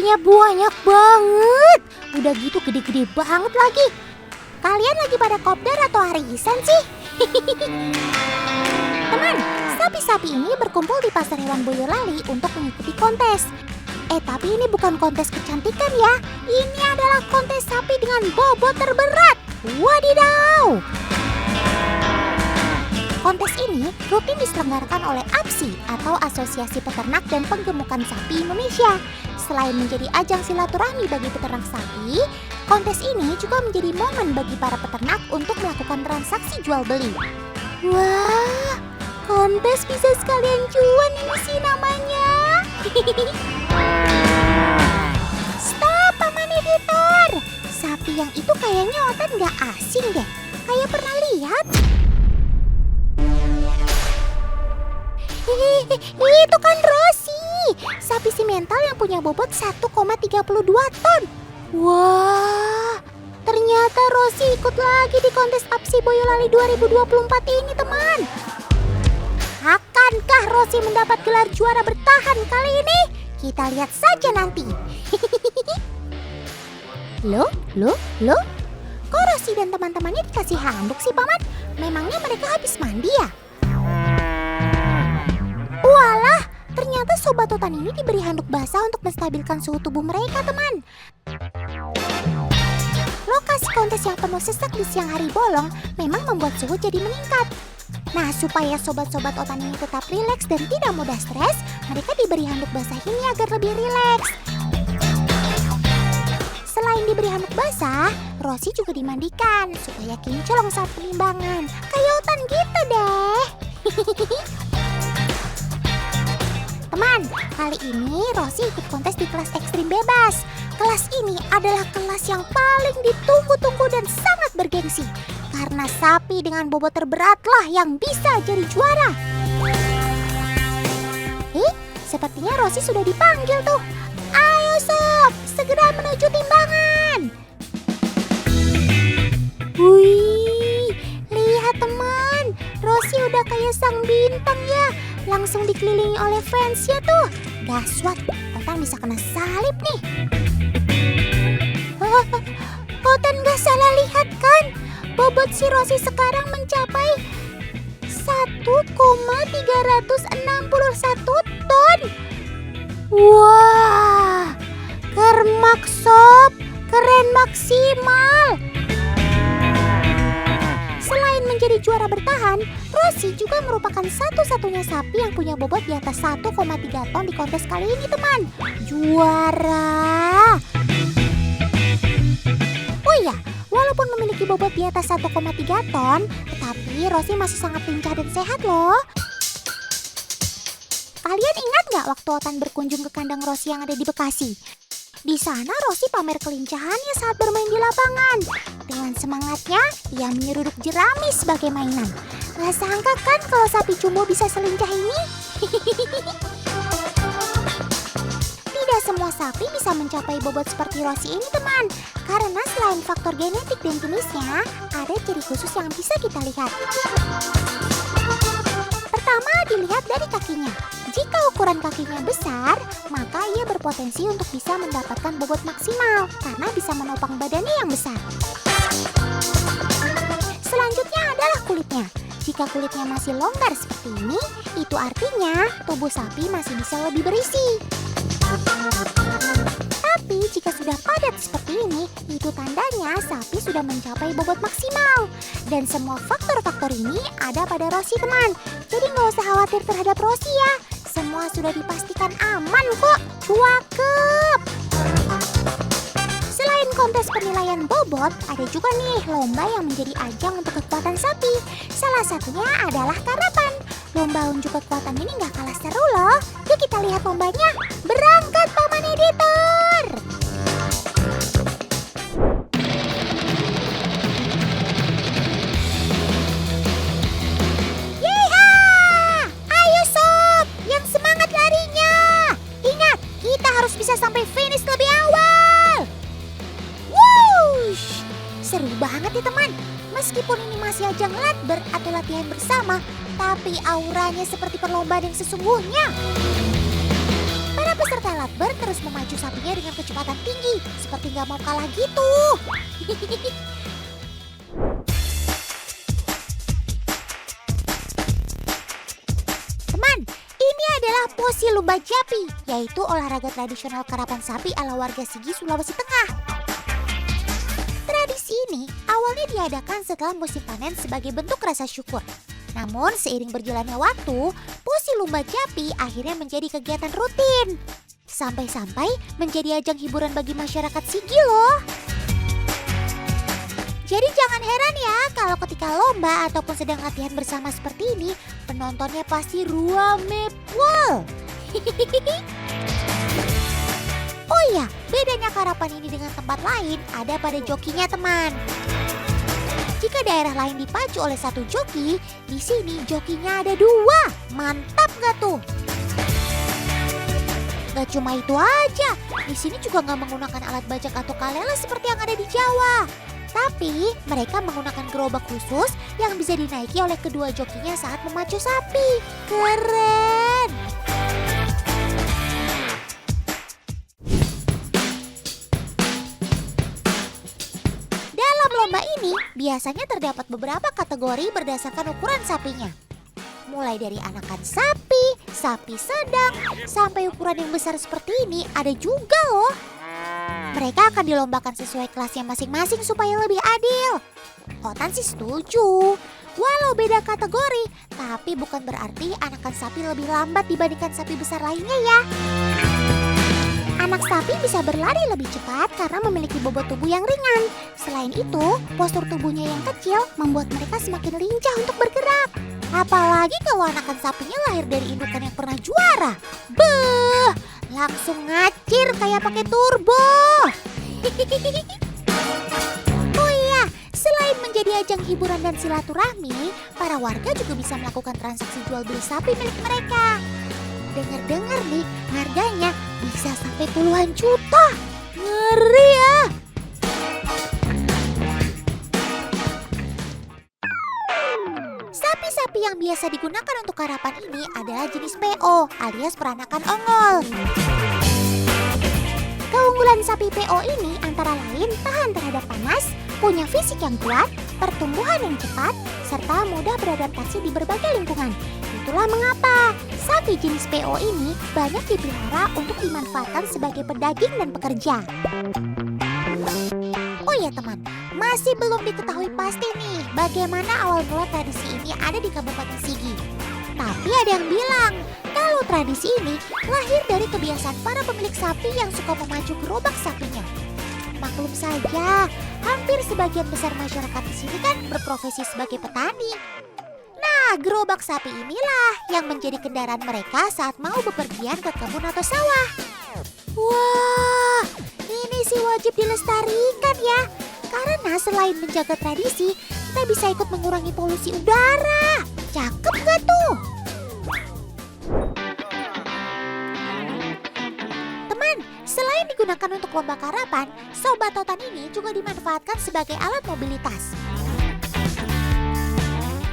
sapinya banyak banget. Udah gitu gede-gede banget lagi. Kalian lagi pada kopdar atau arisan sih? Teman, sapi-sapi ini berkumpul di pasar hewan Boyolali untuk mengikuti kontes. Tapi ini bukan kontes kecantikan ya. Ini adalah kontes sapi dengan bobot terberat. Wadidaw! Kontes ini rutin diselenggarakan oleh APSI atau Asosiasi Peternak dan Penggemukan Sapi Indonesia. Selain menjadi ajang silaturahmi bagi peternak sapi, kontes ini juga menjadi momen bagi para peternak untuk melakukan transaksi jual beli. Wah, kontes bisa sekalian cuan ini sih namanya. Stop, Paman Editor. Sapi yang itu kayaknya Otan gak asing deh. Kayak pernah lihat. Itu kan Rosi, sapi simental yang punya bobot 1,32 ton. Wah, ternyata Rosi ikut lagi di kontes APSI Boyolali 2024 ini, teman. Akankah Rosi mendapat gelar juara bertahan kali ini? Kita lihat saja nanti. Loh? Kok Rosi dan teman-temannya dikasih handuk sih, Paman? Memangnya mereka habis mandi ya? Walah, ternyata Sobat Otan ini diberi handuk basah untuk menstabilkan suhu tubuh mereka, teman. Lokasi kontes yang penuh sesak di siang hari bolong memang membuat suhu jadi meningkat. Nah, supaya sobat-sobat Otan ini tetap rileks dan tidak mudah stres, mereka diberi handuk basah ini agar lebih rileks. Selain diberi handuk basah, Rosi juga dimandikan supaya kinclong saat penimbangan. Kayak Otan gitu deh. Teman, kali ini Rosi ikut kontes di kelas ekstrim bebas. Kelas ini adalah kelas yang paling ditunggu-tunggu dan sangat bergengsi. Karena sapi dengan bobot terberatlah yang bisa jadi juara. Sepertinya Rosi sudah dipanggil tuh. Ayo sob, segera menuju timbangan. Wih, lihat teman, Rosi udah kayak sang bintang ya. Langsung dikelilingi oleh fansnya tuh. Gaswat, Otan bisa kena salib nih. Otan gak salah lihat kan? Bobot si Rosi sekarang mencapai 1,361 ton. Wah, kermak sob, keren maksimal. Selain menjadi juara bertahan, Rosi juga merupakan satu-satunya sapi yang punya bobot di atas 1,3 ton di kontes kali ini, teman. Juara! Oh iya, walaupun memiliki bobot di atas 1,3 ton, tetapi Rosi masih sangat lincah dan sehat loh. Kalian ingat gak waktu Otan berkunjung ke kandang Rosi yang ada di Bekasi? Di sana Rosi pamer kelincahannya saat bermain di lapangan. Dengan semangatnya, ia menyeruduk jerami sebagai mainan. Gak sangka kan kalau sapi jumbo bisa selincah ini? Tidak semua sapi bisa mencapai bobot seperti Rosi ini, teman. Karena selain faktor genetik dan jenisnya, ada ciri khusus yang bisa kita lihat. Pertama, dilihat dari kakinya. Jika ukuran kakinya besar, maka ia berpotensi untuk bisa mendapatkan bobot maksimal karena bisa menopang badannya yang besar. Selanjutnya adalah kulitnya. Jika kulitnya masih longgar seperti ini, itu artinya tubuh sapi masih bisa lebih berisi. Tapi jika sudah padat seperti ini, itu tandanya sapi sudah mencapai bobot maksimal. Dan semua faktor-faktor ini ada pada Rosi, teman. Jadi nggak usah khawatir terhadap Rosi ya. Semua sudah dipastikan aman kok. Cakep. Selain kontes penilaian bobot, ada juga nih lomba yang menjadi ajang untuk kekuatan sapi. Salah satunya adalah karapan. Lomba unjuk kekuatan ini nggak kalah seru loh. Yuk kita lihat lombanya. Berangkat, Paman Editor! Yeeha! Ayo sob, yang semangat larinya. Ingat, kita harus bisa sampai finish lebih awal. Wush! Seru banget nih teman. Meskipun ini masih ajang latber atau latihan bersama, tapi auranya seperti perlombaan yang sesungguhnya. Para peserta Latber terus memacu sapinya dengan kecepatan tinggi, seperti nggak mau kalah gitu. Teman, ini adalah posi lumba japi, yaitu olahraga tradisional karapan sapi ala warga Sigi, Sulawesi Tengah. Tradisi ini awalnya diadakan setelah musim panen sebagai bentuk rasa syukur. Namun seiring berjalannya waktu, posi lumba japi akhirnya menjadi kegiatan rutin. Sampai-sampai menjadi ajang hiburan bagi masyarakat Sigi loh. Jadi jangan heran ya kalau ketika lomba ataupun sedang latihan bersama seperti ini, penontonnya pasti ruame pol. Oh iya, bedanya karapan ini dengan tempat lain ada pada jokinya teman. Jika daerah lain dipacu oleh satu joki, di sini jokinya ada 2. Mantap gak tuh? Gak cuma itu aja, di sini juga gak menggunakan alat bajak atau kalele seperti yang ada di Jawa. Tapi mereka menggunakan gerobak khusus yang bisa dinaiki oleh kedua jokinya saat memacu sapi. Keren! Lomba ini biasanya terdapat beberapa kategori berdasarkan ukuran sapinya. Mulai dari anakan sapi, sapi sedang, sampai ukuran yang besar seperti ini ada juga loh. Mereka akan dilombakan sesuai kelasnya masing-masing supaya lebih adil. Otan sih setuju. Walau beda kategori, tapi bukan berarti anakan sapi lebih lambat dibandingkan sapi besar lainnya ya. Anak sapi bisa berlari lebih cepat karena memiliki bobot tubuh yang ringan. Selain itu, postur tubuhnya yang kecil membuat mereka semakin lincah untuk bergerak. Apalagi kalau anakan sapinya lahir dari indukan yang pernah juara. Beuh, langsung ngacir kayak pakai turbo. Oh iya, selain menjadi ajang hiburan dan silaturahmi, para warga juga bisa melakukan transaksi jual beli sapi milik mereka. Dengar-dengar nih, harganya bisa sampai puluhan juta. Ngeri ya. Sapi-sapi yang biasa digunakan untuk karapan ini adalah jenis PO alias peranakan ongol. Keunggulan sapi PO ini antara lain tahan terhadap panas, punya fisik yang kuat, pertumbuhan yang cepat, serta mudah beradaptasi di berbagai lingkungan. Itulah mengapa sapi jenis PO ini banyak dipelihara untuk dimanfaatkan sebagai pedaging dan pekerja. Oh ya teman, masih belum diketahui pasti nih bagaimana awal mula tradisi ini ada di Kabupaten Sigi. Tapi ada yang bilang kalau tradisi ini lahir dari kebiasaan para pemilik sapi yang suka memacu gerobak sapinya. Maklum saja, hampir sebagian besar masyarakat di sini kan berprofesi sebagai petani. Nah, gerobak sapi inilah yang menjadi kendaraan mereka saat mau bepergian ke kebun atau sawah. Wah, ini sih wajib dilestarikan ya. Karena selain menjaga tradisi, kita bisa ikut mengurangi polusi udara. Cakep gak tuh? Teman, selain digunakan untuk lomba karapan, sobat totan ini juga dimanfaatkan sebagai alat mobilitas.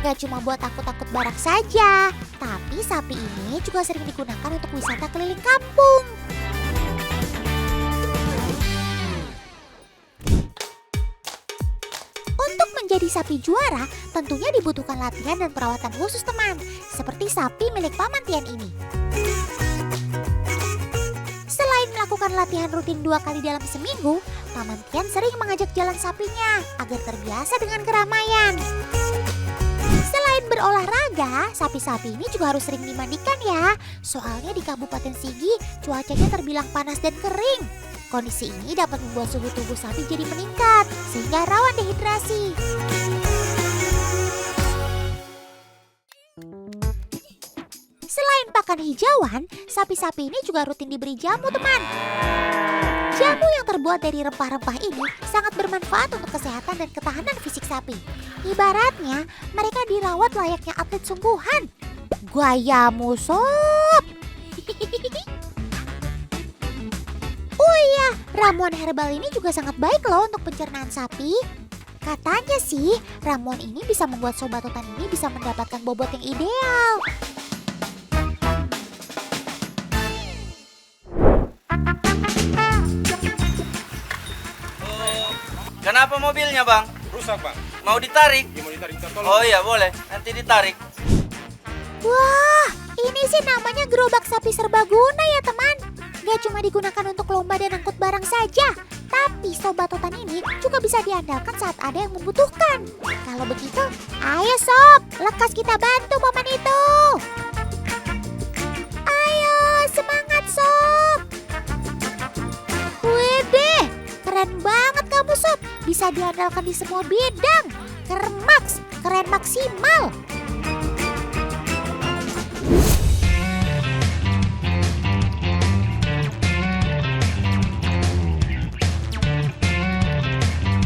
Gak cuma buat takut-takut barak saja, tapi sapi ini juga sering digunakan untuk wisata keliling kampung. Untuk menjadi sapi juara, tentunya dibutuhkan latihan dan perawatan khusus teman, seperti sapi milik Paman Tian ini. Selain melakukan latihan rutin 2 kali dalam seminggu, Paman Tian sering mengajak jalan sapinya agar terbiasa dengan keramaian. Selain berolahraga, sapi-sapi ini juga harus sering dimandikan ya. Soalnya di Kabupaten Sigi cuacanya terbilang panas dan kering. Kondisi ini dapat membuat suhu tubuh sapi jadi meningkat sehingga rawan dehidrasi. Selain pakan hijauan, sapi-sapi ini juga rutin diberi jamu teman. Jamu yang terbuat dari rempah-rempah ini sangat bermanfaat untuk kesehatan dan ketahanan fisik sapi. Ibaratnya mereka dirawat layaknya atlet sungguhan. Gayamu sob. Oh iya, ramuan herbal ini juga sangat baik loh untuk pencernaan sapi. Katanya sih, ramuan ini bisa membuat sobat totan ini bisa mendapatkan bobot yang ideal. Kenapa mobilnya, Bang? Rusak, Bang. Mau ditarik? Ya, mau ditarik, tolong. Oh iya, boleh. Nanti ditarik. Wah, ini sih namanya gerobak sapi serbaguna ya teman. Gak cuma digunakan untuk lomba dan angkut barang saja, tapi Sobat Totan ini juga bisa diandalkan saat ada yang membutuhkan. Kalau begitu, ayo Sob, lekas kita bantu momen itu. Ayo, semangat Sob. Wede, keren banget kamu Sob, bisa diandalkan di semua bidang. Keren maksimal.